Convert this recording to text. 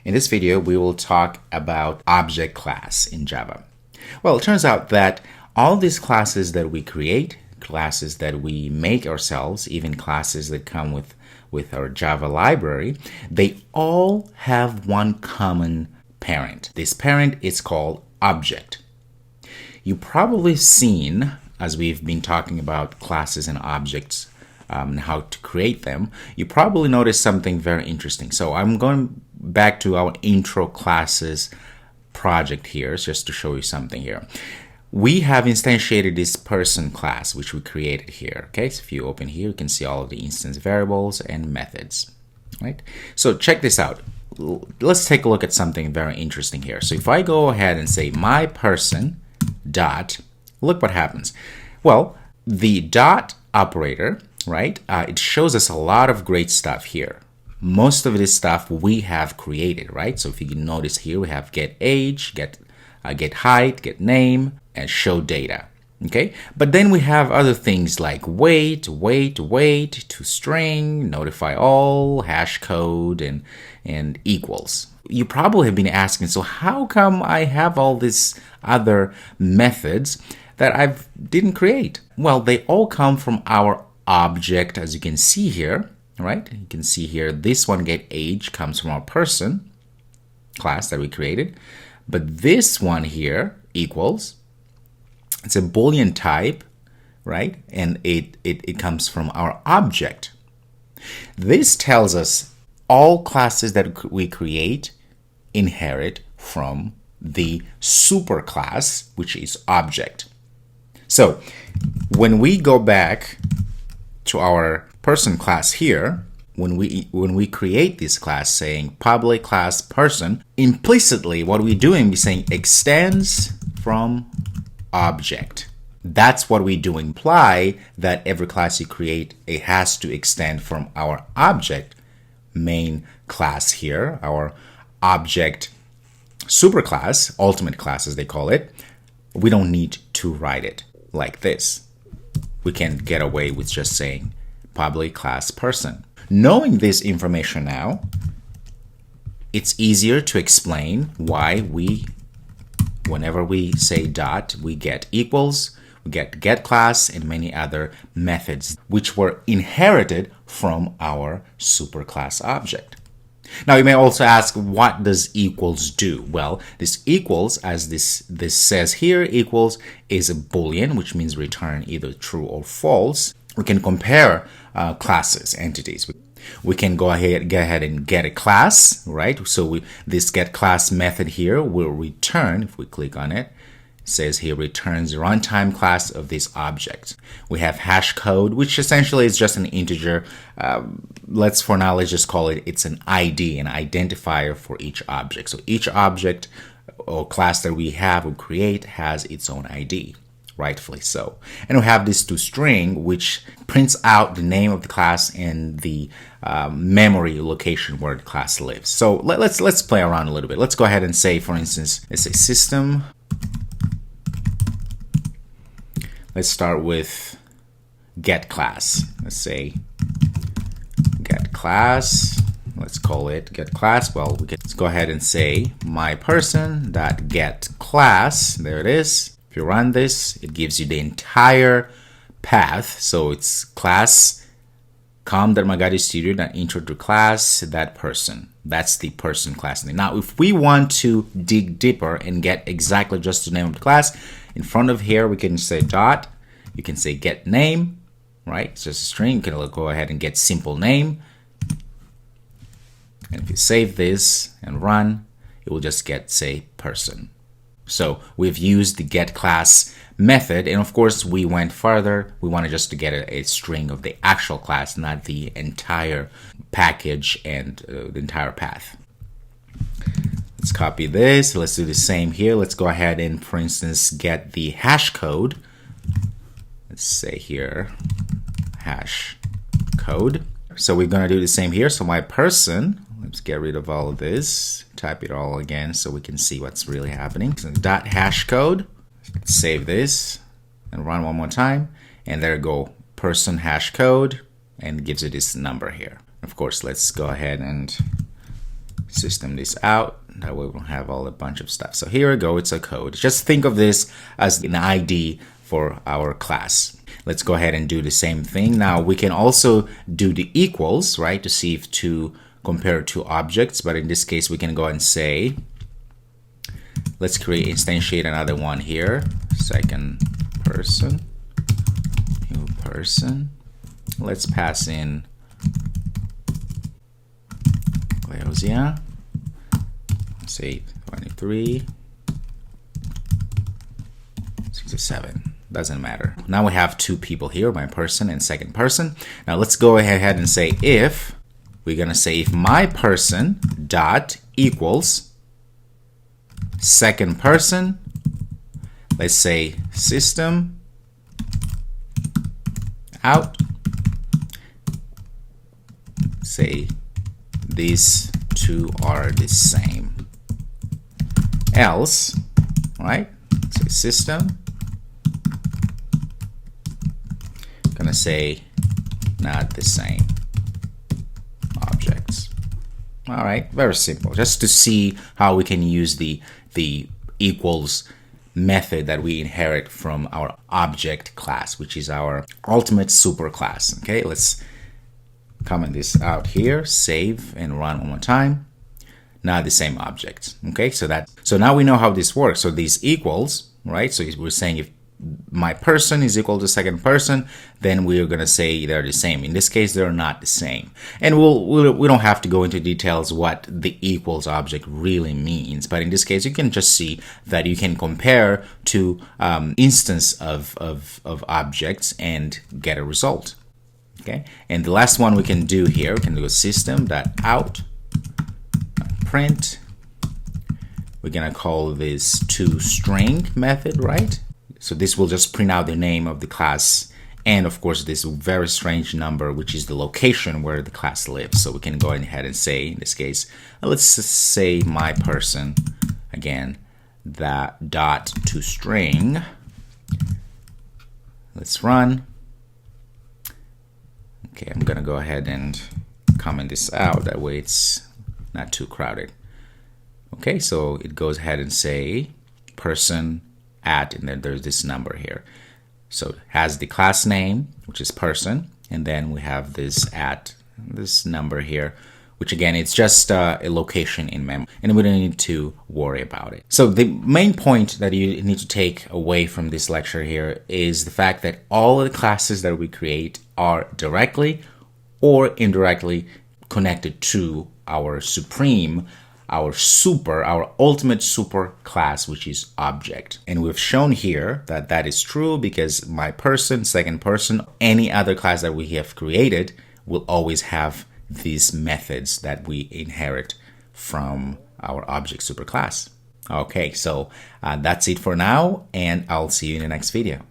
In this video, we will talk about object class in Java. Well, it turns out that all these classes that we create, classes that we make ourselves, even classes that come with our Java library, they all have one common parent. This parent is called object. You've probably seen, as we've been talking about classes and objects, and how to create them, you probably noticed something very interesting. So I'm going back to our intro classes project here just to show you something here. We have instantiated this person class, which we created here. Okay, so if you open here, you can see all of the instance variables and methods. Right? So check this out. Let's take a look at something very interesting here. So if I go ahead and say my person dot, look what happens. Well, the dot operator, right? It shows us a lot of great stuff here. Most of this stuff we have created, right? So if you can notice here, we have get age, get height, get name, and show data. Okay, but then we have other things like wait, to string, notify all, hash code, and equals. You probably have been asking, so how come I have all these other methods that I didn't create? Well, they all come from our object, as you can see here, right? You can see here, this one get age comes from our person class that we created, but this one here equals, it's a Boolean type, right? And it comes from our object. This tells us all classes that we create inherit from the superclass, which is object. So when we go back to our person class here, when we create this class saying public class person, implicitly what we're doing is saying extends from object. That's what we do, imply that every class you create, it has to extend from our object main class here, our object superclass, ultimate class as they call it. We don't need to write it like this. We can get away with just saying public class person. Knowing this information now, it's easier to explain why whenever we say dot, we get equals, we get class, and many other methods which were inherited from our superclass object. Now you may also ask, what does equals do? Well, this equals, as this says here, equals is a Boolean, which means return either true or false. We can compare classes, entities. We can go ahead and get a class, right? So this get class method here will return, if we click on it, says here returns runtime class of this object. We have hash code, which essentially is just an integer. Let's just call it, it's an ID, an identifier for each object. So each object or class that we create has its own ID, rightfully so. And we have this toString, which prints out the name of the class and the memory location where the class lives. So let's play around a little bit. Let's go ahead and say, for instance, let's say system. Let's start with get class. Let's say get class. Let's call it get class. Well, let's go ahead and say my person dot get class. There it is. If you run this, it gives you the entire path. So it's class com.magadi-studio.intro to class that person. That's the person class name. Now, if we want to dig deeper and get exactly just the name of the class, in front of here, we can say dot. You can say get name, right? It's just a string. You can go ahead and get simple name. And if you save this and run, it will just get, say, person. So we've used the get class method, and of course we went further. We wanted just to get a string of the actual class, not the entire package and the entire path. Let's copy this. Let's do the same here. Let's go ahead and, for instance, get the hash code. Let's say here hash code. So we're going to do the same here. So my person, let's get rid of all of this, type it all again so we can see what's really happening. So dot hash code, save this and run one more time. And there you go, person hash code, and it gives you this number here. Of course, let's go ahead and system this out. That way we'll have all a bunch of stuff. So here we go, it's a code. Just think of this as an ID for our class. Let's go ahead and do the same thing. Now we can also do the equals, right, to see if to compare two objects. But in this case, we can go and say, let's instantiate another one here. Second person, new person. Let's pass in Claudia. Say 23, 67. Doesn't matter. Now we have two people here, my person and second person. Now let's go ahead and say if, we're going to say if my person dot equals second person, let's say system out, say these two are the same. Else, right? Say system, gonna say not the same objects. All right, very simple. Just to see how we can use the equals method that we inherit from our object class, which is our ultimate super class. Okay, let's comment this out here, save and run one more time. Not the same object. Okay, so now we know how this works. So these equals, right? So we're saying if my person is equal to second person, then we're going to say they're the same. In this case, they're not the same. And we don't have to go into details what the equals object really means. But in this case, you can just see that you can compare two instances of objects and get a result. Okay, and the last one we can do here, we can do a system.out print. We're gonna call this toString method, right? So this will just print out the name of the class and of course this very strange number, which is the location where the class lives. So we can go ahead and say, in this case, let's say my person again, that dot toString. Let's run. Okay, I'm gonna go ahead and comment this out, that way it's not too crowded. Okay, so it goes ahead and say person at, and then there's this number here. So it has the class name, which is person, and then we have this at, this number here, which again, it's just a location in memory, and we don't need to worry about it. So the main point that you need to take away from this lecture here is the fact that all of the classes that we create are directly or indirectly connected to our supreme, our ultimate super class, which is object. And we've shown here that that is true because my person, second person, any other class that we have created will always have these methods that we inherit from our object superclass. Okay, so that's it for now, and I'll see you in the next video.